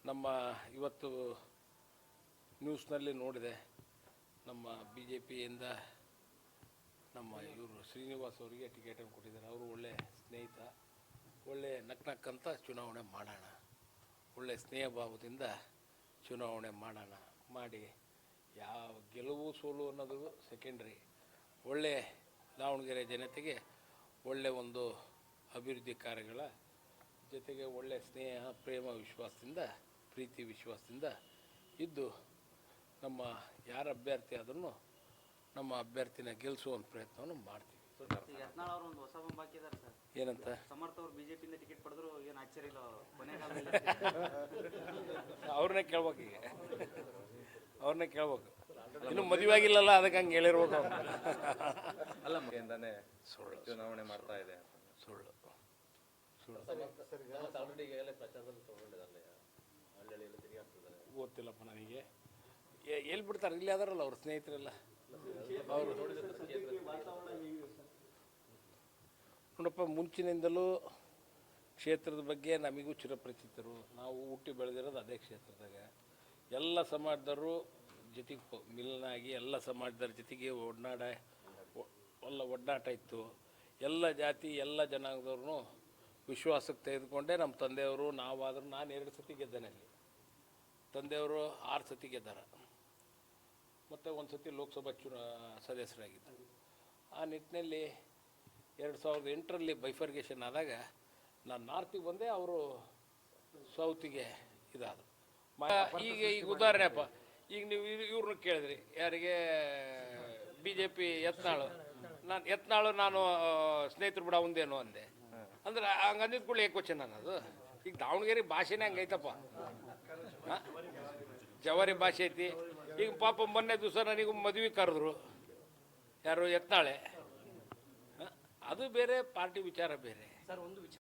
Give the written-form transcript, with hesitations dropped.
ನಮ್ಮ ಇವತ್ತು ನ್ಯೂಸ್ನಲ್ಲಿ ನೋಡಿದೆ, ನಮ್ಮ ಬಿ ಜೆ ಪಿಯಿಂದ ನಮ್ಮ ಇವರು ಶ್ರೀನಿವಾಸ್ ಅವರಿಗೆ ಟಿಕೆಟನ್ನು ಕೊಟ್ಟಿದ್ದಾರೆ. ಅವರು ಒಳ್ಳೆ ಸ್ನೇಹಿತ, ಒಳ್ಳೆ ನಕ್ಕಂತ ಚುನಾವಣೆ ಮಾಡೋಣ, ಒಳ್ಳೆ ಸ್ನೇಹ ಭಾವದಿಂದ ಚುನಾವಣೆ ಮಾಡೋಣ ಮಾಡಿ ಯಾವ ಗೆಲುವು ಸೋಲು ಅನ್ನೋದು ಸೆಕೆಂಡ್ರಿ. ಒಳ್ಳೆ ದಾವಣಗೆರೆ ಜನತೆಗೆ ಒಳ್ಳೆ ಒಂದು ಅಭಿವೃದ್ಧಿ ಕಾರ್ಯಗಳ ಜೊತೆಗೆ ಒಳ್ಳೆ ಸ್ನೇಹ ಪ್ರೇಮ ವಿಶ್ವಾಸದಿಂದ, ಪ್ರೀತಿ ವಿಶ್ವಾಸದಿಂದ ಇದ್ದು ನಮ್ಮ ಯಾರ ಅಭ್ಯರ್ಥಿ ಆದ್ರೂ ನಮ್ಮ ಅಭ್ಯರ್ಥಿನ ಗೆಲ್ಲಿಸುವಂಥ ಪ್ರಯತ್ನವನ್ನು ಮಾಡ್ತೀವಿ. ಯತ್ನಾಳ್ ಅವರು ಒಂದು ಹೊಸ ಬಂಬ್ ಹಾಕಿದ್ದಾರೆ ಸರ್. ಏನಂತ? ಸಮರ್ಥ ಅವರು ಬಿಜೆಪಿಯಿಂದ ಟಿಕೆಟ್ ಪಡೆದ್ರು ಏನು ಆಶ್ಚರ್ಯ ಇಲ್ಲ ಕೊನೆಗಾಲದಲ್ಲಿ. ಅವ್ರನ್ನೇ ಕೇಳ್ಬೇಕು, ಈಗ ಅವ್ರನ್ನೇ ಕೇಳ್ಬೇಕು. ಇನ್ನು ಮದುವೆ ಆಗಿಲ್ಲಲ್ಲ, ಅದಕ್ಕೆ ಹಂಗೆ ಹೇಳಿರ್ಬೇಕು. ಅಲ್ಲ, ಸುಳ್ಳು ಚುನಾವಣೆ ಮಾಡ್ತಾ ಇದೆ. ಸುಳ್ಳು ಗೊತ್ತಿಲ್ಲಪ್ಪ ನನಗೆ. ಎಲ್ಲಿ ಬಿಡ್ತಾರೆ? ಇಲ್ಲಿ ಅದಾರಲ್ಲ ಅವ್ರ ಸ್ನೇಹಿತರೆಲ್ಲ. ಅವರು ನೋಡಪ್ಪ, ಮುಂಚಿನಿಂದಲೂ ಕ್ಷೇತ್ರದ ಬಗ್ಗೆ ನಮಗೂ ಚಿರಪರಿಚಿತರು. ನಾವು ಹುಟ್ಟಿ ಬೆಳೆದಿರೋದು ಅದೇ ಕ್ಷೇತ್ರದಾಗ. ಎಲ್ಲ ಸಮಾಜದವರು ಜೊತೆಗೆ ಮಿಲನ ಆಗಿ ಎಲ್ಲ ಸಮಾಜದವ್ರ ಜೊತೆಗೆ ಒಡನಾಟ ಇತ್ತು. ಎಲ್ಲ ಜಾತಿ ಎಲ್ಲ ಜನಾಂಗದವ್ರೂ ವಿಶ್ವಾಸಕ್ಕೆ ತೆಗೆದುಕೊಂಡೇ ನಮ್ಮ ತಂದೆಯವರು ನಾವಾದರೂ, ನಾನು 2 ಸತಿ ಗೆದ್ದೇನೆ ಅಲ್ಲಿ, ತಂದೆಯವರು 6 ಸತಿ ಗೆದ್ದಾರ, ಮತ್ತು 1 ಸತಿ ಲೋಕಸಭಾ ಸದಸ್ಯರಾಗಿದ್ದರು. ಆ ನಿಟ್ಟಿನಲ್ಲಿ 2008ರಲ್ಲಿ ಬೈಫರ್ಗೇಷನ್ ಆದಾಗ ನಾನು ನಾರ್ತಿಗೆ ಬಂದೆ, ಅವರು ಸೌತಿಗೆ ಇದಾದರು. ಈಗ ಉದಾಹರಣೆಪ್ಪ, ಈಗ ನೀವು ಇವ್ರನ್ನ ಕೇಳಿದ್ರಿ, ಯಾರಿಗೆ? BJP ಯತ್ನಾಳು ನಾನು ಸ್ನೇಹಿತರು ಬಿಡ ಒಂದೇನು ಅಂದೆ ಅಂದ್ರೆ ಹಂಗೆ ಅಂದಿದ್ದು ಕೂಡ ಏಕವಚನ ಅನ್ನೋದು. ಈಗ ದಾವಣಗೆರೆ ಭಾಷೆನೇ ಹಂಗೈತಪ್ಪ, ಜವಾರಿ ಭಾಷೆ ಐತಿ. ಈಗ ಪಾಪ ಮೊನ್ನೆ ದಿವಸ ನನಗೂ ಮದುವೆ ಕರೆದ್ರು, ಯಾರು? ಯತ್ನಾಳೆ. ಅದು ಬೇರೆ, ಪಾರ್ಟಿ ವಿಚಾರ ಬೇರೆ. ಸರ್, ಒಂದು ವಿಚಾರ